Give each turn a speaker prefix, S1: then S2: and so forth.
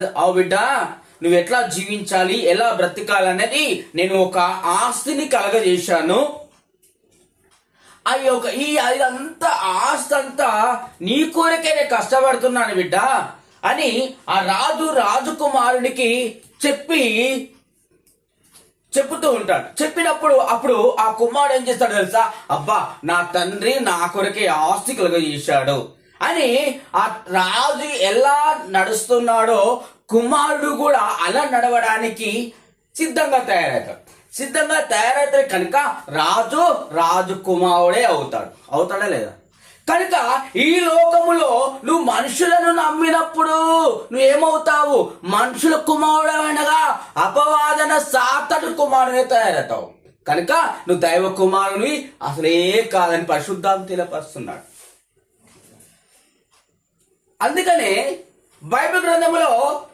S1: అవు బిడ్డ, నువ్వు ఎట్లా జీవించాలి, ఎలా బ్రతకాలనేది నేను ఒక ఆస్తిని కలగజేశాను. ఇదంతా ఆస్తి అంతా నీ కోరికే నేను కష్టపడుతున్నాను బిడ్డ అని ఆ రాజకుమారునికి చెప్పుతూ ఉంటాడు. చెప్పినప్పుడు అప్పుడు ఆ కుమారుడు ఏం చేస్తాడు తెలుసా? అబ్బా, నా తండ్రి నా కొరకే ఆస్తి కలుగజేశాడు అని ఆ రాజు ఎలా నడుస్తున్నాడో కుమారుడు కూడా అలా నడవడానికి సిద్ధంగా తయారైతే కనుక రాజకుమారుడే అవుతాడా లేదా? కనుక ఈ లోకములో నువ్వు మనుషులను నమ్మినప్పుడు నువ్వేమవుతావు? మనుషుల కుమారుడు అనగా అపవాదన సాతడు కుమారుడే తయారవుతావు. కనుక నువ్వు దైవ కుమారుని అసలే కాదని పరిశుద్ధాత్మ తెలియపరుస్తున్నాడు. అందుకనే బైబిల్ గ్రంథంలో